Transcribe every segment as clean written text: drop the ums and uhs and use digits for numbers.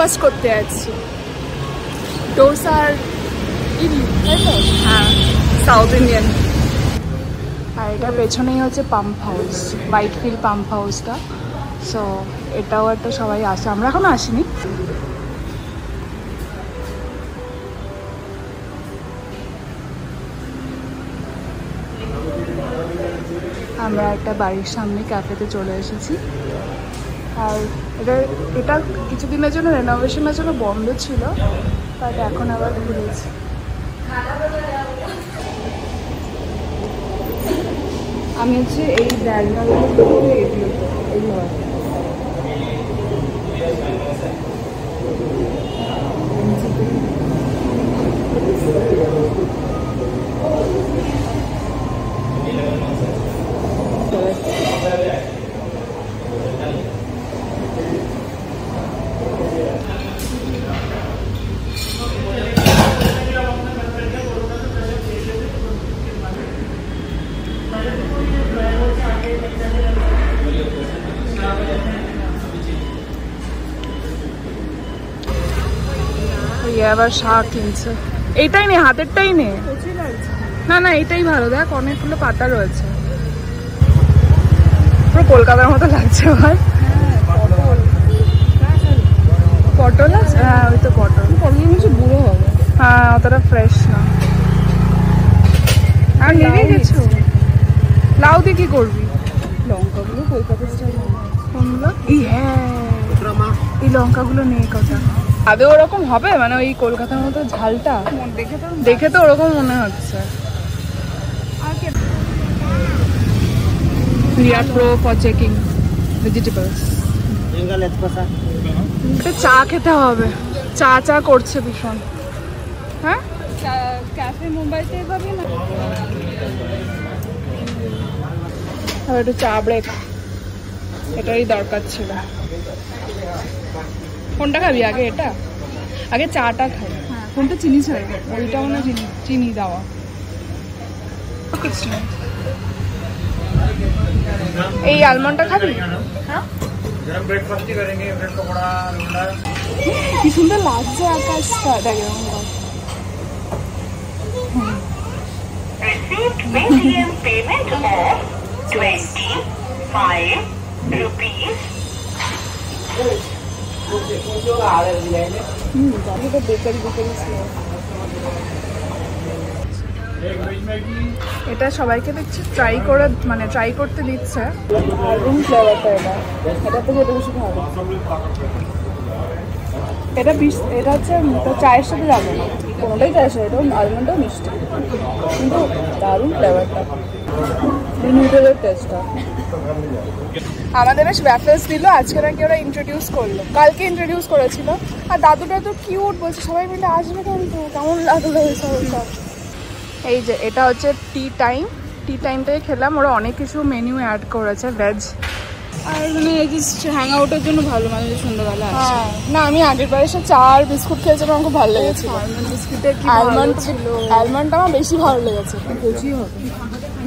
Breakfast করতে যাচ্ছি। ডোসা আর ইডলি, তাই তো? হ্যাঁ, সাউথ ইন্ডিয়ান। আর এটার পেছনেই হচ্ছে পাম্প হাউস, হোয়াইটফিল্ড পাম্প হাউসটা। সো এটাও একটা সবাই আসে, আমরা এখনো আসিনি। আমরা একটা বাড়ির সামনে ক্যাফেতে চলে এসেছি। আর এটা কিছুদিনের জন্য রেনোভেশনের জন্য বন্ধ ছিল, বাট এখন আবার খুলেছে। আমি হচ্ছে এই আবার শাক কিনছে। এইটাই নে, হাতেরটাই নে। না না, এইটাই ভালো, দেখ অনেকগুলো পাতা রয়েছে, পুরো কলকাতার মতো লাগছে। ভাই পটল আছে? হ্যাঁ, ওই তো পটল। পটল কিছু বুড়ো হবে। হ্যাঁ, অতটা ফ্রেশ না। আর নিয়ে গেছো? লাউ দিয়ে কি করবি? লঙ্কাগুলো কলকাতা স্টাইল। কোনগুলো? এই লঙ্কাগুলো নেই কথা। আদৌ ওরকম হবে, মানে ওই কলকাতার মতো ঝালটা দেখে তো ওরকম মনে হচ্ছে। Riya pro for checking vegetables. এটা চা খেতে হবে, চা চা করছে ভীষণ। হ্যাঁ, ক্যাফে মুম্বাইতে পাবি না। একটু চা ব্রেক, এটারই দরকার ছিল। কোনটা খাবি আগে? এটা আগে চাটা খাই। কোনটা চিনি ছাড়া? ওইটা মনে হয় চিনি দেওয়া। এই আলমন্ডটা খাবি? হ্যাঁ, কি সুন্দর লাগছে আকাশটা, দেখে এটা সবাইকে দেখছি ট্রাই করে, মানে ট্রাই করতে দিচ্ছে। রুম ফ্লেভারটা এটা তো যেটা বেশি ভালো। এটা হচ্ছে চায়ের সাথে যাবে না, কোনোটাই চায়ের সাথে। এটা আলমন্ডটাও মিষ্টি, কিন্তু দারুণ ফ্লেভারটা, নুডলের টেস্টটা। আমাদের বেশ ব্যাফেলস দিল আজকে, নাকি ওরা ইন্ট্রোডিউস করলো, কালকে ইন্ট্রোডিউস করেছিল। আর দাদুটা তো কিউট, বলছে সবাই মিলে আসবে, কিন্তু কেমন লাগলো সব। এই যে এটা হচ্ছে টি টাইমটাই খেলাম। ওরা অনেক কিছু মেনু অ্যাড করেছে, ভেজ। আর মানে এই যে হ্যাং আউটের জন্য ভালো, মানে সন্ধ্যাবেলা আছে। না, আমি আগের বারে এসে চা আর বিস্কুট খেয়েছিলাম, আমার খুব ভালো লেগেছে। আলমন্ড ছিল, আলমন্ডটা আমার বেশি ভালো লেগেছে। বেশি হবে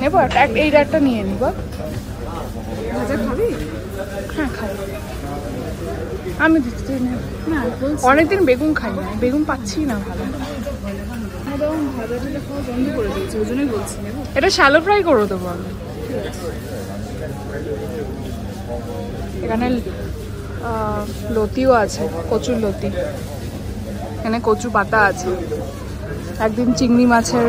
নেবো এইটা একটা নিয়ে নিব। ভাজা খাবি? হ্যাঁ, খাবো। আমি দিচ্ছি না, অনেকদিন বেগুন খাই না, বেগুন পাচ্ছি না ভালো। এটা শ্যালো ফ্রাই করো তো বলো। এখানে লতিও আছে, কচুর লতি। এখানে কচু পাতা আছে। একদিন চিংড়ি মাছের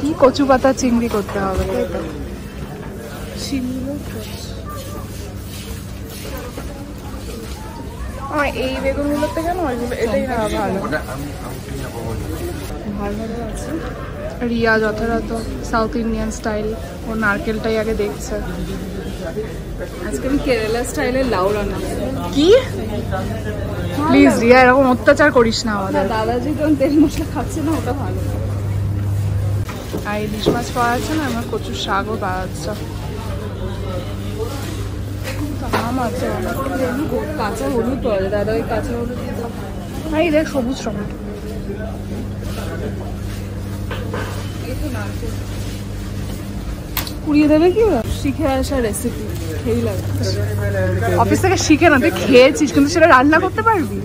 কি কচু পাতা চিংড়ি করতে হবে, তাই তো? এই বেগুনগুলোতে কেন এটাই না ভালো। আছে রিয়া যথাযথ সাউথ ইন্ডিয়ান স্টাইল, ও নারকেলটাই আগে দেখছে। আজকে আমি কেরালা স্টাইলের লাউ রান্না। কি? প্লিজ রিয়া, এরকম অত্যাচার করিস না আমাদের। দাদাজি যখন তেল মশলা খাচ্ছে না, ওটা ভালো। আর ইলিশ মাছ পাওয়া যাচ্ছে না, আমার কচুর শাকও পাওয়া যাচ্ছে। কাঁচা হলুদ পাওয়া যায়, দাদা ওই কাঁচা হলুদ। এই দেখ সবুজ টমেটো। কুড়িয়ে দেবে কি ওরা? শিখে আসা রেসিপি খেয়েই লাগে। অফিস থেকে শিখে না, তুই খেয়েছিস কিন্তু সেটা রান্না করতে পারবি?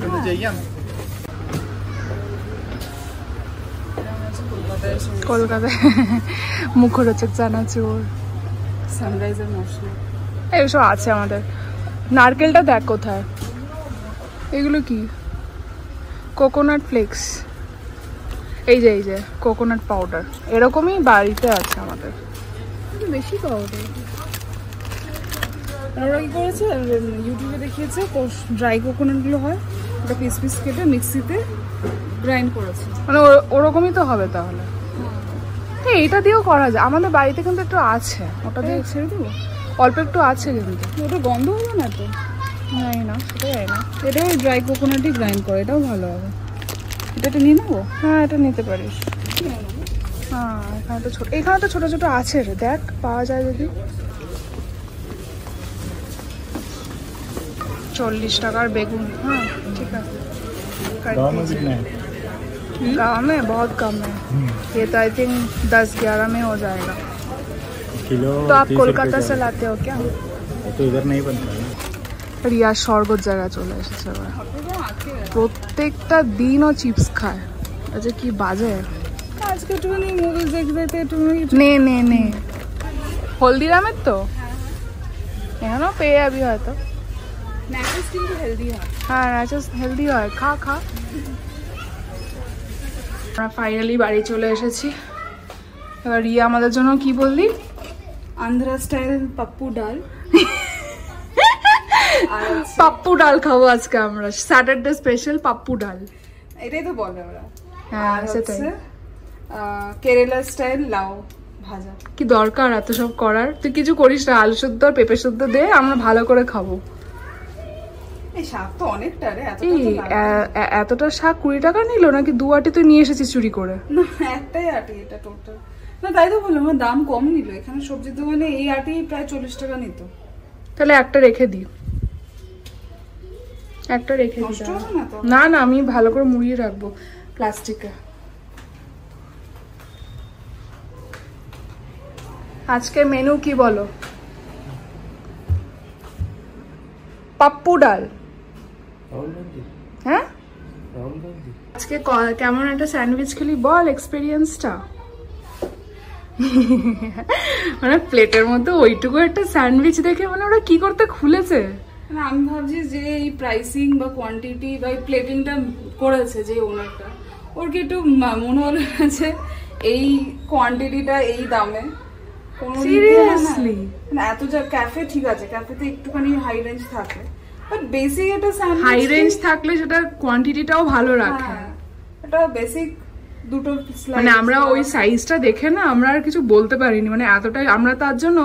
কলকাতায় মুখরোচক চানাচুর, সানরাইজের মশলা, এইসব আছে আমাদের। নারকেলটা দেখ কোথায়, এগুলো কি? কোকোনাট ফ্লেক্স, এই যে কোকোনাট পাউডার, এরকমই বাড়িতে আছে আমাদের, বেশি পাউডার। ওরা কি করেছে, ইউটিউবে দেখিয়েছে ড্রাই কোকোনাটগুলো হয়, ওটা পিস পিস কেটে মিক্সিতে গ্রাইন্ড করেছে, মানে ওরকমই তো হবে তাহলে। হ্যাঁ, এটা দিয়েও করা যায়, আমাদের বাড়িতে কিন্তু একটু আছে, ওটা দিয়ে ছেড়ে দেবো, অল্প একটু আছে কিন্তু। ওটা গন্ধ হবে না তো? জানি না, সেটা জানি না। এটাও ড্রাই কোকোনাটই গ্রাইন্ড করে, এটাও ভালো হবে। এটা নিয়ে নেবো? হ্যাঁ, এটা নিতে পারিস। হ্যাঁ, এখানে তো ছোট ছোট আছে রে, দেখ পাওয়া যায় যদি। 40 টাকার বেগুন। হ্যাঁ ঠিক আছে। गाँव में बहुत कम है ये तो, आई थिंक 10-11 में हो जाएगा किलो। तो आप कोलकाता से लाते हो क्या? तो इधर नहीं बनता है। রিয়া স্বর্গের জায়গা চলে এসেছে এবার, প্রত্যেকটা দিন ও চিপস খায়। আচ্ছা কি বাজে, আজকে একটুখানি মুভিজ দেখতে একটুখানি নে হলদিরামের তো এখানেও পেয়ে যাবি হয়তো। ন্যাচারাস কিন্তু হেলদি হয়। হ্যাঁ ন্যাচারাস হেলদি হয়, খা। আমরা ফাইনালি বাড়ি চলে এসেছি। এবার রিয়া আমাদের জন্য কি বললি? আন্ধ্রা স্টাইল পাপ্পু ডাল। পাপ্পু ডাল খাবো আজকে আমরা, স্যাটারডে স্পেশাল পাপ্পু ডাল, এটাই তো বলে ওরা। হ্যাঁ সেটাই। কেরালা স্টাইল লাউ ভাজা। কি দরকার এত সব করার, তুই কিছু করিস না, আলু সেদ্ধ আর পেঁপে সেদ্ধ দে, আমরা ভালো করে খাবো। এই শাক তো অনেকটা রে, এতটা শাক 20 টাকা নিল নাকি? 2 আটি তুই নিয়ে এসেছিস চুরি করে? না একটাই আটি এটা টোটাল। না তাই তো বললাম, আমার দাম কম নিল, এখানে সবজির দোকানে এই আটি প্রায় 40 টাকা নিত। তাহলে একটা রেখে দি, একটা রেখে দিই। না আমি ভালো করে মুড়িয়ে রাখবো প্লাস্টিকে। আজকে মেনু কি বলো? পাপ্পু ডাল। হ্যাঁ আজকে কেমন একটা স্যান্ডউইচ খেলি বল, এক্সপেরিয়েন্সটা। মানে প্লেটের মধ্যে ওইটুকু একটা স্যান্ডউইচ দেখে মানে ওরা কি করতে খুলেছে। আমি ভাবছি যে এই প্রাইসিং বা কোয়ান্টিটি বা এই প্লেটিংটা করেছে যে ওনারটা, ওর কি একটু মনে হলো যে এই কোয়ান্টিটিটা এই দামে সিরিয়াসলি এত যা। ক্যাফে ঠিক আছে, ক্যাফেতে একটুখানি হাই রেঞ্জ থাকে, বাট বেসিক এটা হাই রেঞ্জ থাকলে সেটা কোয়ান্টিটিটাও ভালো রাখে। এটা বেসিক দুটো মানে আমরা ওই সাইজটা দেখে না আমরা আর কিছু বলতে পারিনি, মানে এতটাই আমরা তার জন্য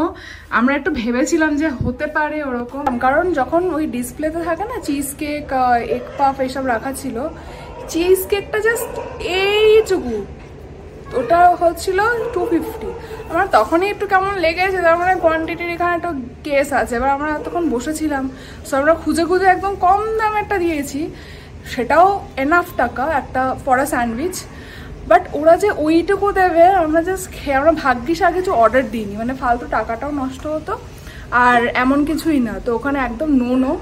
আমরা একটু ভেবেছিলাম যে হতে পারে ওরকম, কারণ যখন ওই ডিসপ্লেতে থাকে না চিজ কেক, এগ পাফ এইসব রাখা ছিল, চিজ কেকটা জাস্ট এইটুকু, ওটা হচ্ছিল 250। আমার তখনই একটু কেমন লেগেছে, তার মানে কোয়ান্টিটির এখানে একটা কেস আছে। এবার আমরা তখন বসেছিলাম, সো আমরা খুঁজে একদম কম দামে একটা দিয়েছি, সেটাও এনাফ টাকা একটা ফর আ স্যান্ডউইচ। বাট ওরা যে ওইটুকু দেবে, আমরা জাস্ট খেয়ে, আমরা ভাগ্যিস আগে কিছু অর্ডার দিইনি, মানে ফালতু টাকাটাও নষ্ট হতো। আর এমন কিছুই না, তো ওখানে একদম নো।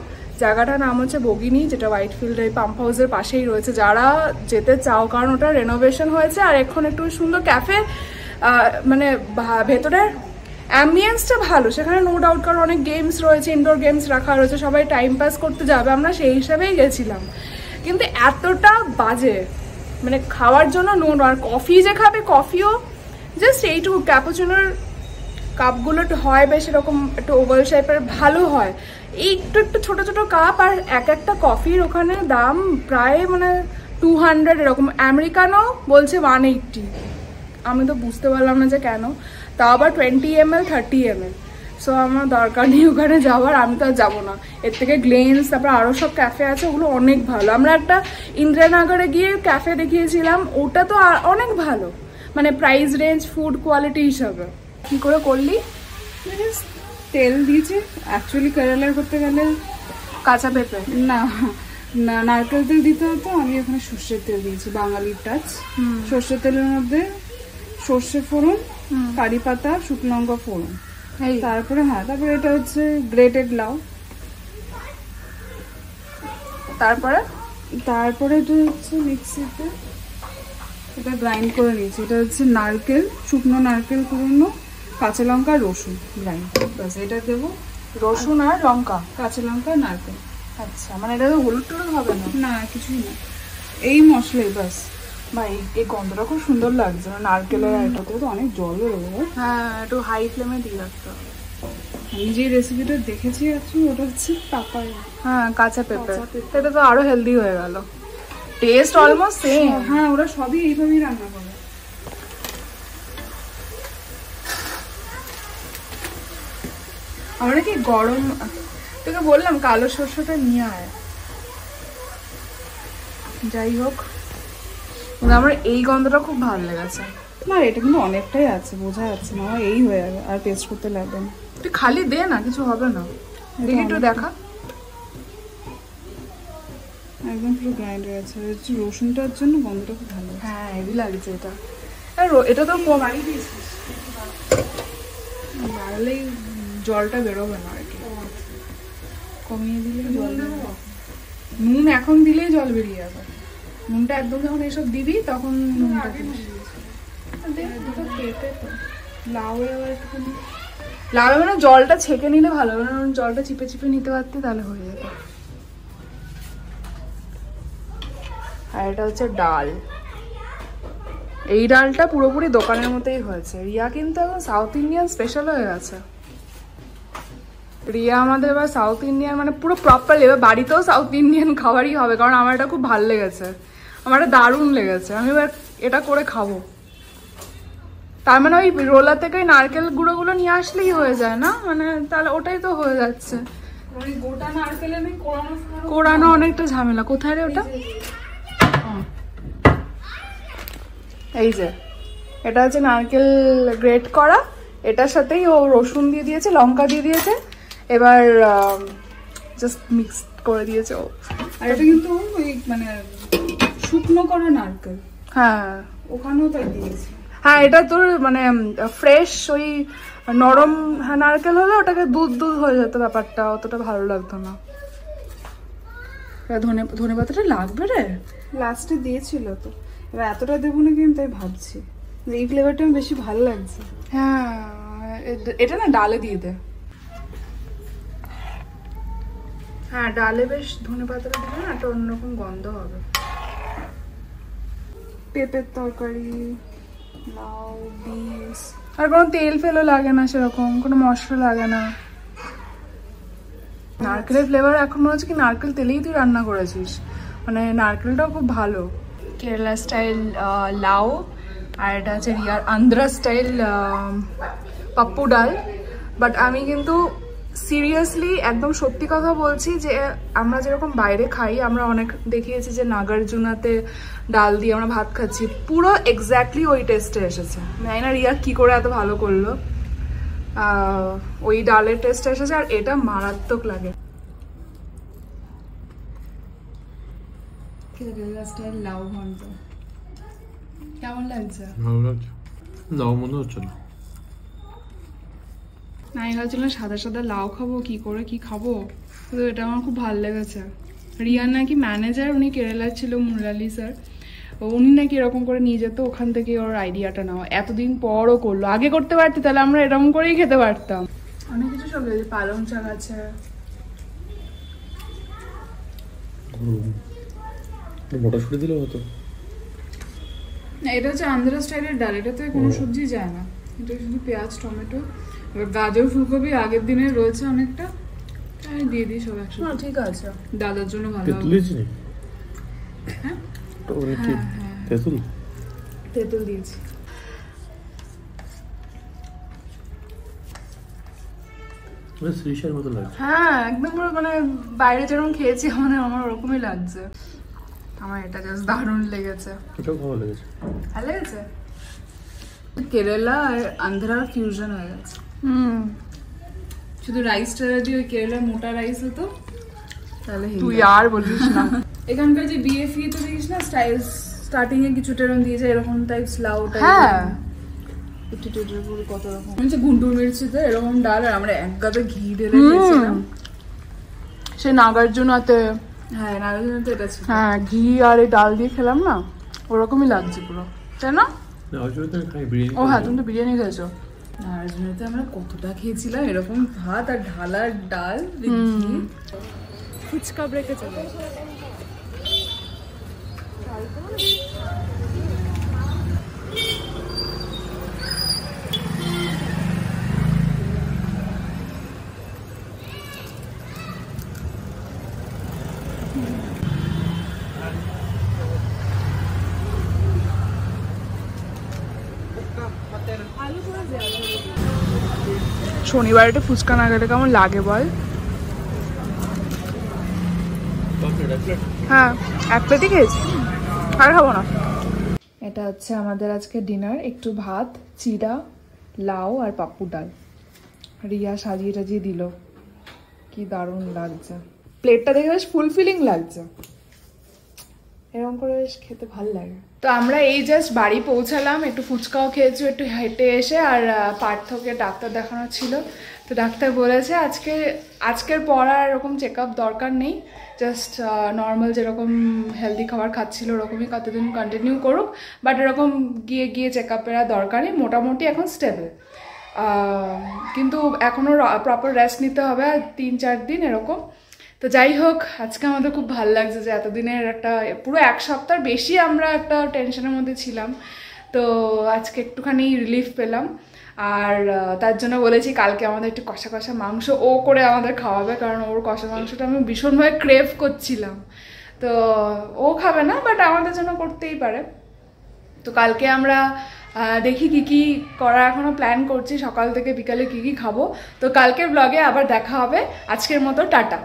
জায়গাটার নাম হচ্ছে বগিনি, যেটা হোয়াইটফিল্ড এই পাম্প হাউসের পাশেই রয়েছে। যারা যেতে চাও, কারণ ওটা রেনোভেশন হয়েছে আর এখন একটু সুন্দর ক্যাফে, মানে ভেতরের অ্যাম্বিয়েন্সটা ভালো সেখানে, নো ডাউট, কারণ অনেক গেমস রয়েছে, ইনডোর গেমস রাখা রয়েছে, সবাই টাইম পাস করতে যাবে, আমরা সেই হিসাবেই গেছিলাম। কিন্তু এতটা বাজে, মানে খাওয়ার জন্য নো। আর কফি যে খাবে, কফিও জাস্ট এইটুকু, ক্যাপুচিনোর কাপগুলো হয় বেশ এরকম একটু ওভাল শেপের, ভালো হয়, এই একটু ছোট ছোট কাপ। আর একটা কফির ওখানে দাম প্রায় মানে 200 এরকম, আমেরিকানো বলছে 180। আমি তো বুঝতে পারলাম না যে কেন, তাও আবার 20 ml 30 ml। সো আমার দরকার নেই ওখানে যাওয়ার, আমি তো আর যাবো না। এর থেকে গ্লেন্স, তারপর আরও সব ক্যাফে আছে, ওগুলো অনেক ভালো। আমরা একটা ইন্দিরানগরে গিয়ে ক্যাফে দেখিয়েছিলাম, ওটা তো অনেক ভালো, মানে প্রাইস রেঞ্জ, ফুড কোয়ালিটি হিসাবে। কি করে করলি? তেল দিয়েছি, অ্যাকচুয়ালি কেরালার করতে গেলে কাঁচা পেঁপে না নারকেল তেল দিতে হতো, আমি ওখানে সর্ষের তেল দিয়েছি, বাঙালির টাচ। সর্ষের তেলের মধ্যে সর্ষে ফোড়ন, কারি পাতা, শুকনো লঙ্কা ফোড়ন, তারপরে তারপরে এটা হচ্ছে গ্রেটেড লাউ। তারপরে এটা হচ্ছে মিক্সিতে এটা গ্রাইন্ড করে নিয়েছি। এটা হচ্ছে নারকেল, শুকনো নারকেল কুড়ানো, কাঁচা লঙ্কা, রসুন গ্রাইন্ড। ব্যাস এটা দেবো, রসুন আর লঙ্কা, কাঁচা লঙ্কা, নারকেল। আচ্ছা, মানে এটা তো হলুদ টলুদ হবে না? না, কিছুই না, এই মশলাই ব্যাস। ভাই এই গন্ধটা খুব সুন্দর লাগছে, নারকেলের এটাতে তো অনেক জল বেরোবে। হ্যাঁ, একটু হাই ফ্লেমে দিয়ে রাখতে হবে। আমি যে রেসিপিটা দেখেছি ওটা হচ্ছে পাপায়া। হ্যাঁ, কাঁচা পেঁপে। এটা তো আরো হেলদি হয়ে গেল, টেস্ট অলমোস্ট সেম। হ্যাঁ, ওরা সবই এইভাবেই রান্না করে। আমরা কি গরম, তোকে বললাম কালো শস্যটা নিয়ে আয়। যাই হোক, আমার এই গন্ধটা খুব ভালো লেগেছে। না, এটা কিন্তু অনেকটাই আছে, বোঝা যাচ্ছে না এই হয়ে যাবে, আর টেস্ট করতে লাগবে না। তুই খালি দে না, কিছু হবে না। দেখি একটু দেখা, একদম পুরো গ্রাইন্ড হয়ে গেছে। রসুনটার জন্য গন্ধটা খুব ভালো। হ্যাঁ, হেভি লাগছে এটা। আর এটা তো কমাই দিয়েছিস, বাড়লেই জলটা বেরোবে না আর কি। কমিয়ে দিলে জল, নুন এখন দিলেই জল বেরিয়ে যাবে। নুনটা একদম যখন এসব দিবি তখন নুনটা লাউ আবার একটুখানি লাউ মানে জলটা ছেঁকে নিলে ভালো হবে, না জলটা চিপে চিপে নিতে পারতি তাহলে হয়ে যেত। আর এটা হচ্ছে ডাল। এই ডালটা পুরোপুরি দোকানের মতোই হয়েছে। রিয়া কিন্তু এখন সাউথ ইন্ডিয়ান স্পেশাল হয়ে গেছে। রিয়া আমাদের এবার সাউথ ইন্ডিয়ান মানে পুরো প্রপারলি, এবার বাড়িতেও সাউথ ইন্ডিয়ান খাবারই হবে, কারণ আমার এটা খুব ভালো লেগেছে, আমার এটা দারুণ লেগেছে। আমি এবার এটা করে খাবো। তার মানে ওই রোলার থেকে ওই নারকেল গুঁড়োগুলো নিয়ে আসলেই হয়ে যায় না, মানে তাহলে ওটাই তো হয়ে যাচ্ছে। গোটা নারকেল আমি কোড়ানো অনেকটা ঝামেলা। কোথায় রে ওটা? এই যে এটা হচ্ছে নারকেল গ্রেট করা, এটার সাথেই ও রসুন দিয়ে দিয়েছে, লঙ্কা দিয়ে দিয়েছে, এবার জাস্ট মিক্স করে দিয়েছে ও। আর এটা কিন্তু ওই মানে শুকনো করা নারকেল, হ্যাঁ ওখানেও তাই দিয়েছে। হ্যাঁ, এটা তোর মানে ফ্রেশ ওই নরম নারকেল হলে ওটাকে দুধ দুধ হয়ে যেত, ব্যাপারটা অতটা ভালো লাগতো না। ধনে পাতাটা লাগবে রে, লাস্টে দিয়েছিল তো, এবার এতটা দেবো নাকি আমি তাই ভাবছি। এই ফ্লেভারটা আমার বেশি ভালো লাগছে। হ্যাঁ, এটা না ডালে দিয়ে দে। হ্যাঁ, ডালে বেশ ধনে পাতাটা দিলে না একটা অন্যরকম গন্ধ হবে। পেঁপের তরকারি, লাউ, বিনস, আর কোনো তেল ফেলও লাগে না, সেরকম কোনো মশলা লাগে না। নারকেলের ফ্লেভার এখন মনে হচ্ছে কি নারকেল তেলেই তুই রান্না করেছিস, মানে নারকেলটাও খুব ভালো। কেরালা স্টাইল লাউ, আর এটা হচ্ছে রিয়ার আন্ধ্রা স্টাইল পাপ্পু ডাল। বাট আমি কিন্তু সিরিয়াসলি একদম সত্যি কথা বলছি যে আমরা যেরকম বাইরে খাই, আমরা অনেক দেখিয়েছি যে নাগার্জুনাতে ডাল দিয়ে আমরা ভাত খাচ্ছি, পুরো এক্স্যাক্টলি ওই টেস্টে এসেছে। জানি না রিয়া কি করে এত ভালো করলো, ওই ডালের টেস্টে এসেছে, আর এটা মারাত্মক লাগে। কেরালা স্টাইল লাউ ঘন্ট কেমন লাগছে? ভালো লাগছে, লাউ মনে হচ্ছে না। আমি ভাবছিলাম সাদা সাদা লাউ খাবো, কি করে কি খাবো, কিন্তু এটা আমার খুব ভালো লেগেছে। রিয়ার নাকি ম্যানেজার, উনি কেরালার ছিল, মুরালি স্যার, উনি নাকি এরকম করে নিয়ে যেত, ওখান থেকে ওর আইডিয়াটা নেওয়া। এতদিন পরও করলো, আগে করতে পারতি তাহলে আমরা এরকম করেই খেতে পারতাম। অনেক কিছু সব রয়েছে, পালং শাক আছে, মটরশুঁটি দিলেও হতো। এটা হচ্ছে আন্ধ্রা স্টাইলের ডাল, এটাতে কোনো সবজি যায় না, এটা শুধু পেঁয়াজ, টমেটো, এবার গাজর, ফুলকপি আগের দিনের রয়েছে অনেকটা, আমি দিয়ে দিই সব একসাথে। ঠিক আছে, দাদার জন্য ভালো তেঁতুল হবে। দিয়েছি? হ্যাঁ তেঁতুল তেঁতুল দিয়েছি। সরিষার মতো লাগছে। হ্যাঁ, একদম পুরো মানে বাইরে যেরকম খেয়েছি মানে আমার ওরকমই লাগছে। আমার এটা জাস্ট দারুণ লেগেছে। এটাও ভালো লেগেছে। ভালো লেগেছে। কেরালা আর আন্ধ্রার ফিউশন হয়ে গেছে। শুধু রাইসটা যদি ওই কেরালার মোটা রাইস হতো তাহলে তুই আর বলিস না। এখানকার যে বিএফই তো দেখিস না স্টাইল, স্টার্টিং এ কিছুটা এরকম দিয়েছে, এরকম টাইপ লাউ টাইপ। হ্যাঁ, টেটের পুরো কত রকম হচ্ছে গুন্টুর মির্চিতে এরকম ডাল, আর আমরা এক গাদা ঘি ঢেলে খেয়েছিলাম। সে নাগার্জুনাতে, হ্যাঁ নাগার্জুনাতে এটা ছিল। হ্যাঁ ঘি আর এই ডাল দিয়ে খেলাম না, ওরকমই লাগছে পুরো, তাই না? না ওই জন্য তো আমি খাই বিরিয়ানি। ও হ্যাঁ, তুমি তো বিরিয়ানি খেয়েছো। নাগার্জুনাতে আমরা কতটা খেয়েছিলাম এরকম ভাত আর ঢালার ডাল with ঘি। ফুচকা ব্রেকে চলে শনিবার একটা ফুচকা না খেলে কেমন লাগে বল? হ্যাঁ, এক প্লেটই খেয়েছি, আর খাবো না। এটা হচ্ছে আমাদের আজকে ডিনার, একটু ভাত, চিড়া, লাউ আর পাপ্পুর ডাল। রিয়া সাজিয়ে টাজিয়ে দিল, কি দারুণ লাগছে। প্লেটটা দেখে বেশ ফুলফিলিং লাগছে, এরকম করে বেশ খেতে ভালো লাগে। তো আমরা এই জাস্ট বাড়ি পৌঁছালাম, একটু ফুচকাও খেয়েছি, একটু হেঁটে এসে, আর পার্থকে ডাক্তার দেখানো ছিল। তো ডাক্তার বলেছে আজকের পর আর এরকম চেক আপ দরকার নেই, জাস্ট নর্মাল যেরকম হেলদি খাবার খাচ্ছিল ওরকমই কতদিন কন্টিনিউ করুক, বাট এরকম গিয়ে গিয়ে চেক আপের আর দরকার নেই, মোটামুটি এখন স্টেবল। কিন্তু এখনও প্রপার রেস্ট নিতে হবে, আর 3-4 দিন এরকম। তো যাই হোক, আজকে আমাদের খুব ভালো লাগছে যে এতদিনের একটা পুরো 1 সপ্তাহ বেশি আমরা একটা টেনশনের মধ্যে ছিলাম, তো আজকে একটুখানি রিলিফ পেলাম। আর তার জন্য বলেছি কালকে আমাদের একটু কষা কষা মাংস ও করে আমাদের খাওয়াবে, কারণ ওর কষা মাংসটা আমি ভীষণভাবে ক্রেভ করছিলাম। তো ও খাবে না, বাট আমাদের জন্য করতেই পারে। তো কালকে আমরা দেখি কি কি করা এখনো প্ল্যান করছি, সকাল থেকে বিকালে কি কি খাবো। তো কালকের ব্লগে আবার দেখা হবে, আজকের মতো টাটা।